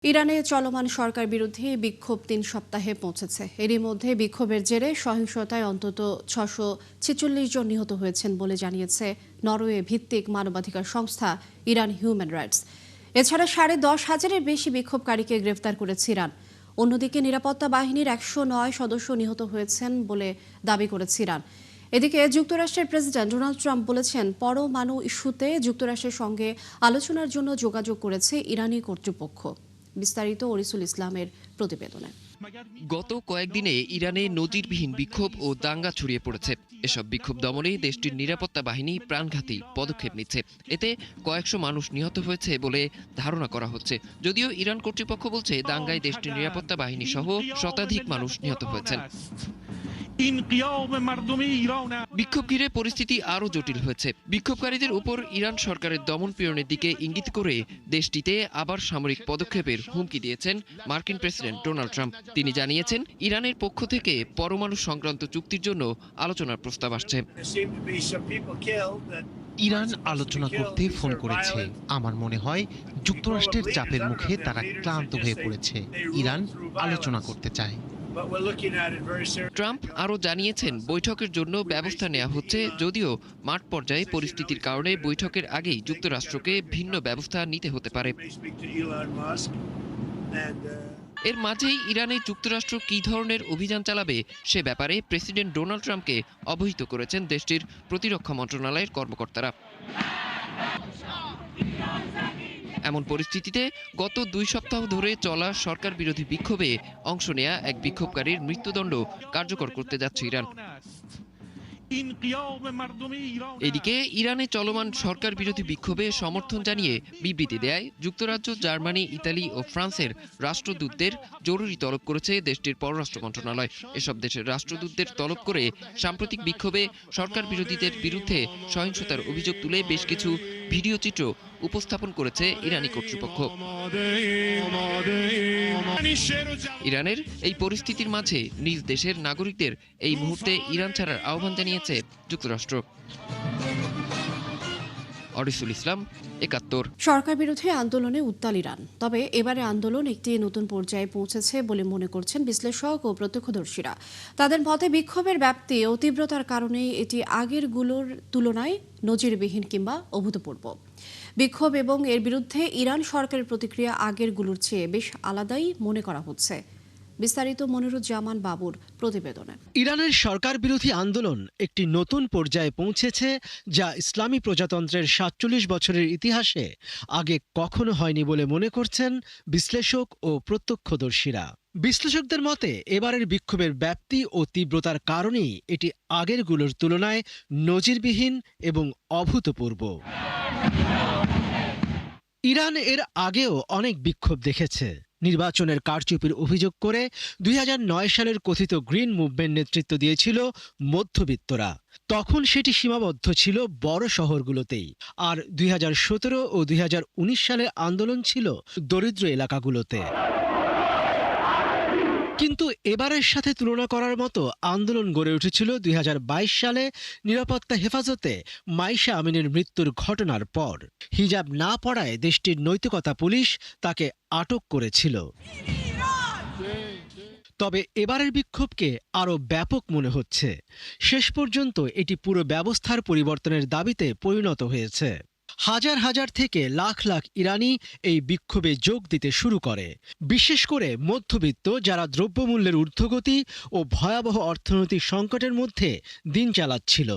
ইরানে চলমান সরকার বিরোধী বিক্ষোভ ৩ সপ্তাহে পৌঁছেছে। এরই মধ্যে বিক্ষোভের জেরে সহিংসতায় অন্তত ৬৪৬ জন নিহত হয়েছেন বলে জানিয়েছে নরওয়ে ভিত্তিক মানবাধিকার সংস্থা ইরান হিউম্যান রাইটস। এছাড়া ১০,৫০০-এর বেশি বিক্ষোভকারীকে গ্রেফতার করেছে ইরান। অন্যদিকে নিরাপত্তা বাহিনীর ১০৯ সদস্য নিহত হয়েছেন বলে দাবি করেছে ইরান। এদিকে যুক্তরাষ্ট্রের প্রেসিডেন্ট ডোনাল্ড ট্রাম্প বলেছেন, পরমাণু ইস্যুতে যুক্তরাষ্ট্রের সঙ্গে আলোচনার জন্য যোগাযোগ করেছে ইরানি কর্তৃপক্ষ। বিস্তারিত ওরিসুল ইসলামের প্রতিবেদনে। গত কয়েকদিনে ইরানে নজিরবিহীন বিক্ষোভ ও দাঙ্গা ছড়িয়ে পড়েছে। এসব বিক্ষোভ দমনে দেশটির নিরাপত্তা বাহিনী প্রাণঘাতী পদক্ষেপ নিচ্ছে। এতে কয়েকশো মানুষ নিহত হয়েছে বলে ধারণা করা হচ্ছে। যদিও ইরান কর্তৃপক্ষ বলছে, দাঙ্গায় দেশটির নিরাপত্তা বাহিনী সহ শতাধিক মানুষ নিহত হয়েছেন। বিক্ষোভ ঘিরে পরিস্থিতি আরও জটিল হয়েছে। বিক্ষোভকারীদের উপর ইরান সরকারের দমন পীড়নের দিকে ইঙ্গিত করে দেশটিতে আবার সামরিক পদক্ষেপের হুমকি দিয়েছেন মার্কিন প্রেসিডেন্ট ডোনাল্ড ট্রাম্প। তিনি জানিয়েছেন, ইরানের পক্ষ থেকে পরমাণু সংক্রান্ত চুক্তির জন্য আলোচনার প্রস্তাব আসছে। ইরান আলোচনা করতে ফোন করেছে। আমার মনে হয় যুক্তরাষ্ট্রের চাপের মুখে তারা ক্লান্ত হয়ে পড়েছে। ইরান আলোচনা করতে চায়। ট্রাম্প আরও জানিয়েছেন, বৈঠকের জন্য ব্যবস্থা নেওয়া হচ্ছে, যদিও মাঠ পর্যায়ে পরিস্থিতির কারণে বৈঠকের আগেই যুক্তরাষ্ট্রকে ভিন্ন ব্যবস্থা নিতে হতে পারে। এর মাঝেই ইরানে যুক্তরাষ্ট্র কী ধরনের অভিযান চালাবে সে ব্যাপারে প্রেসিডেন্ট ডোনাল্ড ট্রাম্পকে অবহিত করেছেন দেশটির প্রতিরক্ষা মন্ত্রণালয়ের কর্মকর্তারা। এমন পরিস্থিতিতে গত ২ সপ্তাহ ধরে চলা সরকার বিরোধী বিক্ষোভে অংশ নেয়া এক বিক্ষোভকারীর মৃত্যুদণ্ড কার্যকর করতে যাচ্ছে ইরান। এদিকে ইরানে চলমান সরকার বিরোধী বিক্ষোভে সমর্থন জানিয়ে বিবৃতি দেয় যুক্তরাজ্য, জার্মানি, ইতালি ও ফ্রান্সের রাষ্ট্রদূতদের জরুরি তলব করেছে দেশটির পররাষ্ট্র মন্ত্রণালয়। এসব দেশের রাষ্ট্রদূতদের তলব করে সাম্প্রতিক বিক্ষোভে সরকার বিরোধীদের বিরুদ্ধে সহিংসতার অভিযোগ তুলে বেশ কিছু ভিডিও চিত্র উপস্থাপন করেছে ইরানি কর্তৃপক্ষ। ইরানের এই পরিস্থিতির মাঝে নিজ দেশের নাগরিকদের এই মুহূর্তে ইরান ছাড়ার আহ্বান জানিয়েছে যুক্তরাষ্ট্র। ওরিসুল ইসলাম, ৭১। সরকার বিরোধী আন্দোলনে উত্তাল ইরান। তবে এবারে আন্দোলন একটি নতুন পর্যায়ে পৌঁছেছে বলে মনে করছেন বিশ্লেষক ও প্রত্যক্ষদর্শীরা। তাদের মতে বিক্ষোভের ব্যাপ্তি ও তীব্রতার কারণে এটি আগেরগুলোর তুলনায় নজিরবিহীন কিংবা অভূতপূর্ব। বিক্ষোভ এবং এর বিরুদ্ধে ইরান সরকারের প্রতিক্রিয়া আগেরগুলোর চেয়ে বেশ আলাদাই মনে করা হচ্ছে। বিস্তারিত মনিরুজ্জামান বাবুর প্রতিবেদনে। ইরানের সরকার বিরোধী আন্দোলন একটি নতুন পর্যায়ে পৌঁছেছে, যা ইসলামী প্রজাতন্ত্রের ৪৭ বছরের ইতিহাসে আগে কখনো হয়নি বলে মনে করছেন বিশ্লেষক ও প্রত্যক্ষদর্শীরা। বিশ্লেষকদের মতে এবারের বিক্ষোভের ব্যাপ্তি ও তীব্রতার কারণেই এটি আগেরগুলোর তুলনায় নজিরবিহীন এবং অভূতপূর্ব। ইরান এর আগেও অনেক বিক্ষোভ দেখেছে। নির্বাচনের কারচুপির অভিযোগ করে ২০০৯ সালের কথিত গ্রিন মুভমেন্ট নেতৃত্ব দিয়েছিল মধ্যবিত্তরা। তখন সেটি সীমাবদ্ধ ছিল বড় শহরগুলোতেই, আর ২০১৭ ও ২০১৯ সালের আন্দোলন ছিল দরিদ্র এলাকাগুলোতে। কিন্তু এবারের সাথে তুলনা করার মতো আন্দোলন গড়ে উঠেছিল ২০২২ সালে নিরাপত্তা হেফাজতে মাইশা আমিনের মৃত্যুর ঘটনার পর। হিজাব না পরায় দেশটির নৈতিকতা পুলিশ তাকে আটক করেছিল। তবে এবারের বিক্ষোভকে আরও ব্যাপক মনে হচ্ছে। শেষ পর্যন্ত এটি পুরো ব্যবস্থার পরিবর্তনের দাবিতে পরিণত হয়েছে। হাজার হাজার থেকে লাখ লাখ ইরানি এই বিক্ষোভে যোগ দিতে শুরু করে, বিশেষ করে মধ্যবিত্ত, যারা দ্রব্যমূল্যের ঊর্ধ্বগতি ও ভয়াবহ অর্থনৈতিক সংকটের মধ্যে দিন চালাচ্ছিল।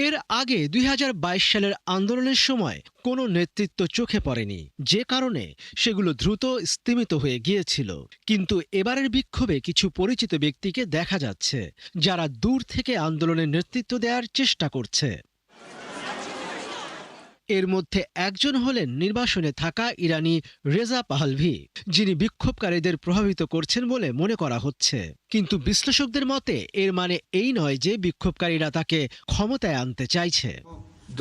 এর আগে ২০২২ সালের আন্দোলনের সময় কোনো নেতৃত্ব চোখে পড়েনি, যে কারণে সেগুলো দ্রুত স্তিমিত হয়ে গিয়েছিল। কিন্তু এবারের বিক্ষোভে কিছু পরিচিত ব্যক্তিকে দেখা যাচ্ছে, যারা দূর থেকে আন্দোলনের নেতৃত্ব দেওয়ার চেষ্টা করছে। এর মধ্যে একজন হলেন নির্বাসনে থাকা ইরানি রেজা পাহলভি, যিনি বিক্ষোভকারীদের প্রভাবিত করছেন বলে মনে করা হচ্ছে। কিন্তু বিশ্লেষকদের মতে এর মানে এই নয় যে বিক্ষোভকারীরা তাকে ক্ষমতায় আনতে চাইছে।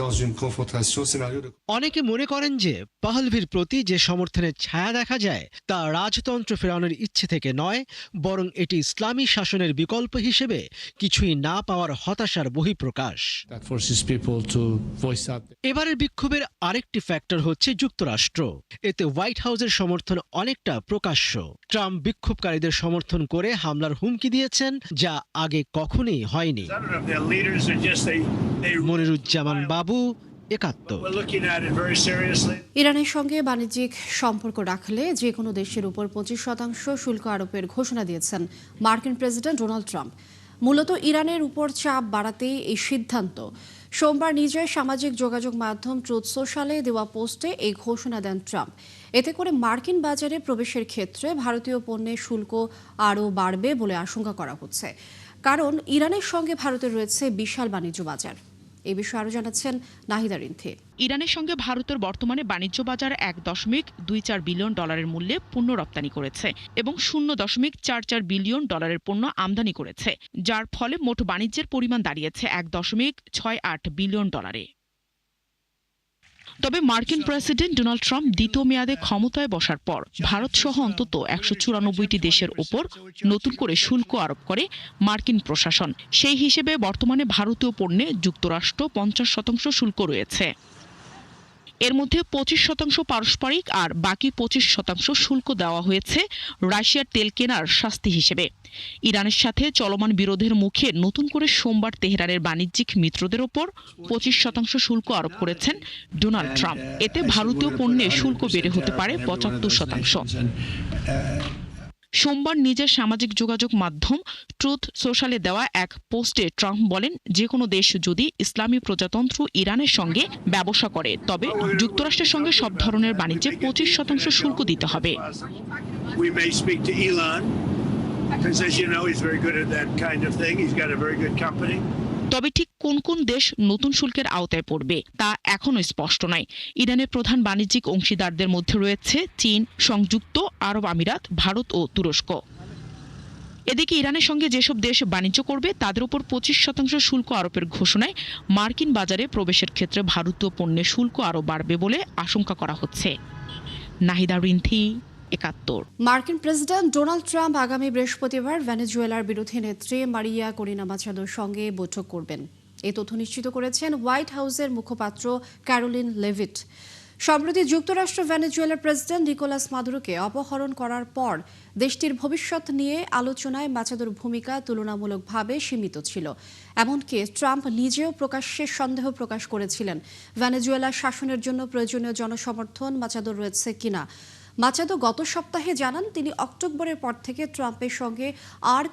dans une confrontation, scénario de... অনেকে মনে করেন যে পাহলভির প্রতি যে সমর্থনের ছায়া দেখা যায় তা রাজতন্ত্র ফেরানোর ইচ্ছে থেকে নয়, বরং এটি ইসলামী শাসনের বিকল্প হিসেবে কিছুই না পাওয়ার হতাশার বহিঃপ্রকাশ। that forces people to voice out. এবারের বিক্ষোভের আরেকটি ফ্যাক্টর হচ্ছে যুক্তরাষ্ট্র। এতে হোয়াইট হাউসের সমর্থন অনেকটা প্রকাশ্য। ট্রাম্প বিক্ষোভকারীদের সমর্থন করে হামলার হুমকি দিয়েছেন, যা আগে কখনোই হয়নি। মনিরুজ্জামান বাবু, একাত্তর। ইরানের সঙ্গে বাণিজ্যিক সম্পর্ক রাখলে যে কোনো দেশের উপর 25% শুল্ক আরোপের ঘোষণা দিয়েছেন মার্কিন প্রেসিডেন্ট ডোনাল্ড ট্রাম্প। মূলত ইরানের উপর চাপ বাড়াতেই এই সিদ্ধান্ত। সোমবার নিজের সামাজিক যোগাযোগ মাধ্যম ট্রুথ সোশ্যালে দেওয়া পোস্টে এই ঘোষণা দেন ট্রাম্প। এতে করে মার্কিন বাজারে প্রবেশের ক্ষেত্রে ভারতীয় পণ্যের শুল্ক আরও বাড়বে বলে আশঙ্কা করা হচ্ছে, কারণ ইরানের সঙ্গে ভারতের রয়েছে বিশাল বাণিজ্য বাজার। এই বিষয়ে আরও জানাচ্ছেন নাহিদা রিন্থি। ইরানের সঙ্গে ভারতের বর্তমানে বাণিজ্য বাজার $1.24 বিলিয়ন মূল্যে পণ্য রপ্তানি করেছে এবং $0.44 বিলিয়ন পণ্য আমদানি করেছে, যার ফলে মোট বাণিজ্যের পরিমাণ দাঁড়িয়েছে $1.68 বিলিয়ন। তবে মার্কিন প্রেসিডেন্ট ডোনাল্ড ট্রাম্প দ্বিতীয় মেয়াদে ক্ষমতায় বসার পর ভারত সহ অন্তত 194টি দেশের ওপর নতুন করে শুল্ক আরোপ করে মার্কিন প্রশাসন। সেই হিসেবে বর্তমানে ভারতীয় পণ্যে যুক্তরাষ্ট্র 50% শুল্ক রয়েছে। এর মধ্যে 25% পারস্পরিক আর বাকি 25% শুল্ক দেওয়া হয়েছে রাশিয়ার তেল কেনার শাস্তি হিসেবে। ইরানের সাথে চলমান বিরোধের মুখে নতুন করে সোমবার তেহরানের বাণিজ্যিক মিত্রদের ওপর 25% শুল্ক আরোপ করেছেন ডোনাল্ড ট্রাম্প। এতে ভারতীয় পণ্যে শুল্ক বেড়ে হতে পারে 75%। সোমবার নিজের সামাজিক যোগাযোগ মাধ্যম ট্রুথ সোশ্যালে দেওয়া এক পোস্টে ট্রাম্প বলেন, যে কোনো দেশ যদি ইসলামী প্রজাতন্ত্র ইরানের সঙ্গে ব্যবসা করে তবে যুক্তরাষ্ট্রের সঙ্গে সব ধরনের বাণিজ্যে 25% শুল্ক দিতে হবে। তবে ঠিক কোন কোন দেশ নতুন শুল্কের আওতায় পড়বে তা এখনো স্পষ্ট নয়। ইরানের প্রধান বাণিজ্যিক অংশীদারদের মধ্যে রয়েছে চীন, সংযুক্ত আরব আমিরাত, ভারত ও তুরস্ক। এদিকে ইরানের সঙ্গে যেসব দেশ বাণিজ্য করবে তাদের উপর 25% শুল্ক আরোপের ঘোষণায় মার্কিন বাজারে প্রবেশের ক্ষেত্রে ভারতীয় পণ্যের শুল্ক আরও বাড়বে বলে আশঙ্কা করা হচ্ছে। নাহিদা রিন্থি, একাত্তর। মার্কিন প্রেসিডেন্ট ডোনাল্ড ট্রাম্প আগামী বৃহস্পতিবার ভেনেজুয়েলার বিরোধী নেত্রী মারিয়া করিনা মাচাদোর সঙ্গে বৈঠক করবেন। এই তথ্য নিশ্চিত করেছেন হোয়াইট হাউসের মুখপাত্র ক্যারোলিন লেভিট। সম্প্রতি যুক্তরাষ্ট্র ভেনেজুয়েলার প্রেসিডেন্ট নিকোলাস মাদুরোকে অপহরণ করার পর দেশটির ভবিষ্যৎ নিয়ে আলোচনায় মাচাদোর ভূমিকা তুলনামূলকভাবে সীমিত ছিল। এমনকি ট্রাম্প নিজেও প্রকাশ্যে সন্দেহ প্রকাশ করেছিলেন ভেনেজুয়েলার শাসনের জন্য প্রয়োজনীয় জনসমর্থন মাচাদোর রয়েছে কিনা। মাচাদো গত সপ্তাহে জানান তিনি অক্টোবরের পর থেকে ট্রাম্পের সঙ্গে আর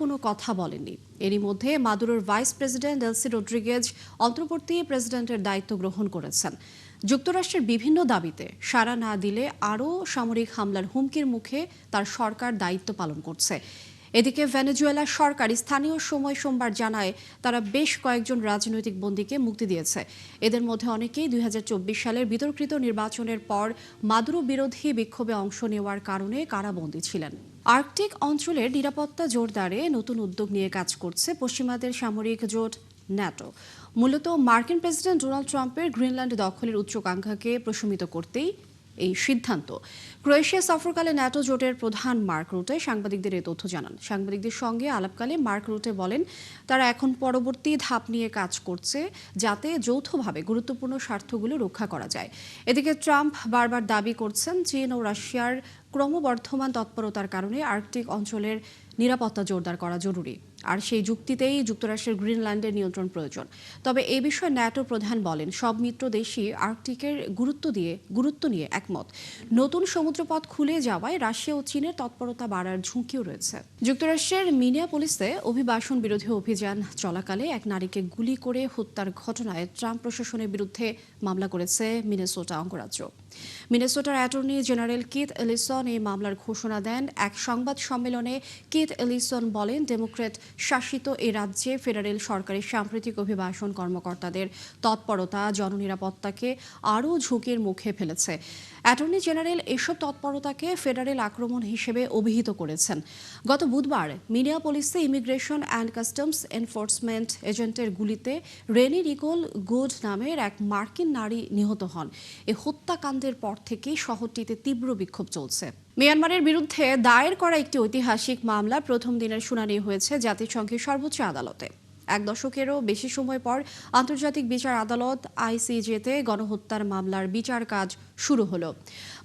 কোনো কথা বলেননি। এরই মধ্যে মাদুরোর ভাইস প্রেসিডেন্ট ডেলসি রড্রিগেজ অন্তর্বর্তী প্রেসিডেন্টের দায়িত্ব গ্রহণ করেছেন। যুক্তরাষ্ট্রের বিভিন্ন দাবিতে সাড়া না দিলে আরও সামরিক হামলার হুমকির মুখে তার সরকার দায়িত্ব পালন করছে। এদিকে ভেনেজুয়েলা সরকার স্থানীয় সময় সোমবার জানায় তারা বেশ কয়েকজন রাজনৈতিক বন্দীকে মুক্তি দিয়েছে। এদের মধ্যে অনেকেই 2024 সালের বিতর্কিত নির্বাচনের পর মাদুরো বিরোধী বিক্ষোভে অংশ নেওয়ার কারণে কারাবন্দী ছিলেন। আর্কটিক অঞ্চলের নিরাপত্তা জোরদারে নতুন উদ্যোগ নিয়ে কাজ করছে পশ্চিমাদের সামরিক জোট ন্যাটো। মূলত মার্কিন প্রেসিডেন্ট ডোনাল্ড ট্রাম্পের গ্রিনল্যান্ড দখলের উচ্চাকাঙ্ক্ষাকে প্রশমিত করতেই এই সিদ্ধান্ত। ক্রোয়েশিয়া সফরকালে ন্যাটো জোটের প্রধান মার্ক রুটে সাংবাদিকদের এই তথ্য জানান। সাংবাদিকদের সঙ্গে আলাপকালে মার্ক রুটে বলেন, তারা এখন পরবর্তী ধাপ নিয়ে কাজ করছে যাতে যৌথভাবে গুরুত্বপূর্ণ স্বার্থগুলো রক্ষা করা যায়। এদিকে ট্রাম্প বারবার দাবি করছেন চীন ও রাশিয়ার ক্রমবর্ধমান তৎপরতার কারণে আর্কটিক অঞ্চলের নিরাপত্তা জোরদার করা জরুরি, আর সেই যুক্তিতেই যুক্তরাষ্ট্রের গ্রিনল্যান্ডের নিয়ন্ত্রণ প্রয়োজন। তবে এই বিষয়ে ন্যাটো প্রধান বলেন, সব মিত্র দেশই আর্কটিকের গুরুত্ব নিয়ে একমত। নতুন সমুদ্রপথ খুলে যাওয়ায় রাশিয়া ও চীনের তৎপরতা বাড়ার ঝুঁকিও রয়েছে। যুক্তরাষ্ট্রের মিনিয়াপলিসে অভিবাসন বিরোধী অভিযান চলাকালে এক নারীকে গুলি করে হত্যার ঘটনায় ট্রাম্প প্রশাসনের বিরুদ্ধে মামলা করেছে মিনেসোটা অঙ্গরাজ্য। মিনেসোটার attorney general Keith Ellison Ellison এই মামলার ঘোষণা দেন। এক সংবাদ সম্মেলনে কিথ এলিসন বলেন, ডেমোক্র্যাট শাসিত এই রাজ্যে ফেডারেল সরকারের সাম্প্রতিক অভিবাসন কর্মকর্তাদের তৎপরতা জননিরাপত্তাকে আরও ঝুঁকির মুখে ফেলেছে। অ্যাটর্নি জেনারেল এসব তৎপরতাকে ফেডারেল আক্রমণ হিসেবে অভিহিত করেছেন। গত বুধবার মিনিয়াপলিসে ইমিগ্রেশন অ্যান্ড কাস্টমস এনফোর্সমেন্ট এজেন্টের গুলিতে রেনি নিকোল গুড নামের এক মার্কিন নারী নিহত হন। এই হত্যাকাণ্ডের পর থেকেই শহরটিতে তীব্র বিক্ষোভ চলছে। মিয়ানমারের বিরুদ্ধে দায়ের করা একটি ঐতিহাসিক মামলা প্রথম দিনের শুনানি হয়েছে জাতিসংঘের সর্বোচ্চ আদালতে। এক দশকেরও বেশি সময় পর আন্তর্জাতিক বিচার আদালত আইসিজেতে গণহত্যার মামলার বিচার কাজ শুরু হলো।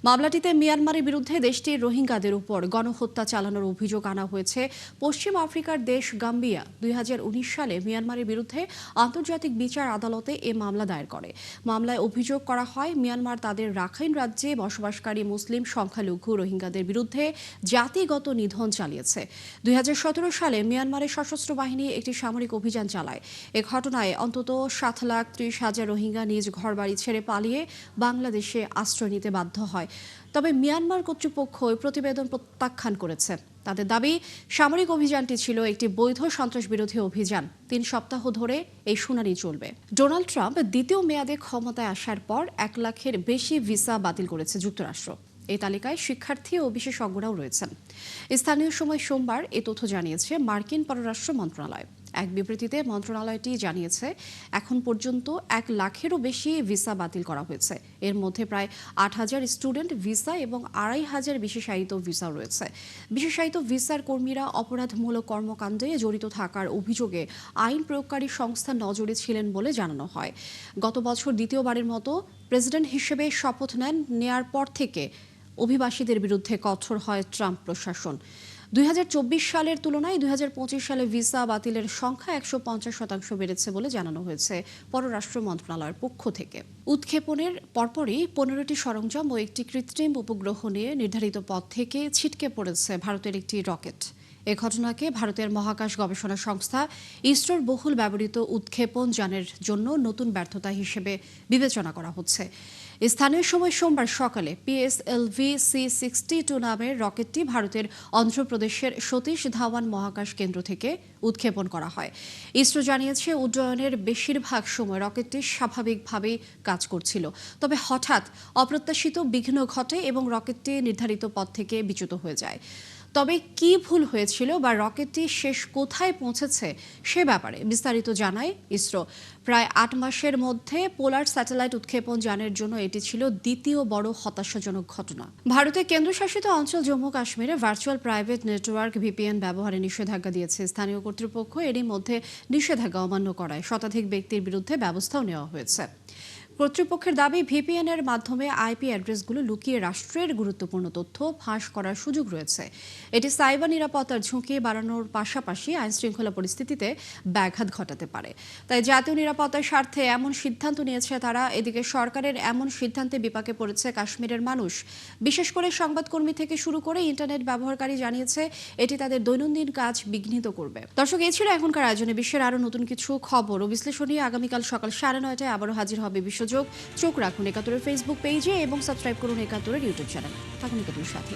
মামলাটিতে মিয়ানমারের বিরুদ্ধে দেশটির রোহিঙ্গাদের উপর গণহত্যা চালানোর অভিযোগ আনা হয়েছে। পশ্চিম আফ্রিকার দেশ গাম্বিয়া 2019 সালে মিয়ানমারের বিরুদ্ধে আন্তর্জাতিক বিচার আদালতে এ মামলা দায়ের করে। মামলায় অভিযোগ করা হয়, মিয়ানমার তাদের রাখাইন রাজ্যে বসবাসকারী মুসলিম সংখ্যালঘু রোহিঙ্গাদের বিরুদ্ধে জাতিগত নিধন চালিয়েছে। 2017 সালে মিয়ানমারের সশস্ত্র বাহিনী একটি সামরিক অভিযান চালায়। এ ঘটনায় অন্তত 7,30,000 রোহিঙ্গা নিজ ঘরবাড়ি ছেড়ে পালিয়ে বাংলাদেশে আশ্রয় নিতে বাধ্য হয়। তবে মিয়ানমার কর্তৃপক্ষ ওই প্রতিবেদন প্রত্যাখ্যান করেছে। তাদের দাবি, সামরিক অভিযানটি ছিল একটি বৈধ সন্ত্রাসবিরোধী অভিযান। 3 সপ্তাহ ধরে এই শুনানি চলবে। ডোনাল্ড ট্রাম্প দ্বিতীয় মেয়াদে ক্ষমতায় আসার পর 1 লাখের বেশি ভিসা বাতিল করেছে যুক্তরাষ্ট্র। এই তালিকায় শিক্ষার্থী ও বিশেষজ্ঞরাও রয়েছেন। স্থানীয় সময় সোমবার এ তথ্য জানিয়েছে মার্কিন পররাষ্ট্র মন্ত্রণালয়। এক বিবৃতিতে মন্ত্রণালয়টি জানিয়েছে, এখন পর্যন্ত 1 লাখেরও বেশি ভিসা বাতিল করা হয়েছে। এর মধ্যে প্রায় 8,000 স্টুডেন্ট ভিসা এবং 2,500 বিশেষায়িত ভিসা রয়েছে। বিশেষায়িত ভিসার কর্মীরা অপরাধমূলক কর্মকাণ্ডে জড়িত থাকার অভিযোগে আইন প্রয়োগকারী সংস্থা নজরে ছিলেন বলে জানানো হয়। গত বছর দ্বিতীয়বারের মতো প্রেসিডেন্ট হিসেবে শপথ নেয়ার পর থেকে অভিবাসীদের বিরুদ্ধে কঠোর হয় ট্রাম্প প্রশাসন। 2024 সালের তুলনায় 2025 সালে ভিসা বাতিলের সংখ্যা 150% বেড়েছে বলে জানানো হয়েছে পররাষ্ট্র মন্ত্রণালয়ের পক্ষ থেকে। উৎক্ষেপণের পরপরই 15টি সরঞ্জাম ও একটি কৃত্রিম উপগ্রহ নিয়ে নির্ধারিত পথ থেকে ছিটকে পড়েছে ভারতের একটি রকেট। এ ঘটনাকে ভারতের মহাকাশ গবেষণা সংস্থা ইসরোর বহুল ব্যবহৃত উৎক্ষেপণ যানের জন্য নতুন ব্যর্থতা হিসেবে বিবেচনা করা হচ্ছে। স্থানীয় সময় সোমবার সকালে PSLV-C62 নামের রকেটটি ভারতের অন্ধ্রপ্রদেশের সতীশ ধাওয়ান মহাকাশ কেন্দ্র থেকে উৎক্ষেপণ করা হয়। ইসরো জানিয়েছে, উড্ডয়নের বেশিরভাগ সময় রকেটটি স্বাভাবিকভাবেই কাজ করছিল। তবে হঠাৎ অপ্রত্যাশিত বিঘ্ন ঘটে এবং রকেটটি নির্ধারিত পথ থেকে বিচ্যুত হয়ে যায়। তবে কি ভুল হয়েছিল বা রকেটটি শেষ কোথায় পৌঁছেছে সে ব্যাপারে বিস্তারিত জানায় ইসরো। প্রায় 8 মাসের মধ্যে পোলার স্যাটেলাইট উৎক্ষেপণ যানের জন্য এটি ছিল দ্বিতীয় বড় হতাশাজনক ঘটনা। ভারতের কেন্দ্রশাসিত অঞ্চল জম্মু কাশ্মীরে ভার্চুয়াল প্রাইভেট নেটওয়ার্ক VPN ব্যবহারে নিষেধাজ্ঞা দিয়েছে স্থানীয় কর্তৃপক্ষ। এরই মধ্যে নিষেধাজ্ঞা অমান্য করায় শতাধিক ব্যক্তির বিরুদ্ধে ব্যবস্থাও নেওয়া হয়েছে। কর্তৃপক্ষের দাবি, VPN এর মাধ্যমে IP অ্যাড্রেসগুলো লুকিয়ে রাষ্ট্রের গুরুত্বপূর্ণ তথ্য ফাঁস করার সুযোগ রয়েছে। এটি সাইবার নিরাপত্তার ঝুঁকি বাড়ানোর পাশাপাশি আইনশৃঙ্খলা পরিস্থিতিতে ব্যাঘাত ঘটাতে পারে। তাই জাতীয় নিরাপত্তার স্বার্থে এমন সিদ্ধান্ত নিয়েছে তারা। এদিকে সরকারের এমন সিদ্ধান্তে বিপাকে পড়েছে কাশ্মীরের মানুষ। বিশেষ করে সংবাদকর্মী থেকে শুরু করে ইন্টারনেট ব্যবহারকারী জানিয়েছে এটি তাদের দৈনন্দিন কাজ বিঘ্নিত করবে। দর্শক, এই ছিল এখনকার আয়োজনে বিশ্বের আরও নতুন কিছু খবর ও বিশ্লেষণ নিয়ে আগামীকাল সকাল 9:30টায় আবারও হাজির হবে বিশ্বযোগ। চোখ রাখুন একাত্তরের ফেসবুক পেজে এবং সাবস্ক্রাইব করুন একাত্তরের ইউটিউব চ্যানেল। থাকুন একাত্তরের সাথে।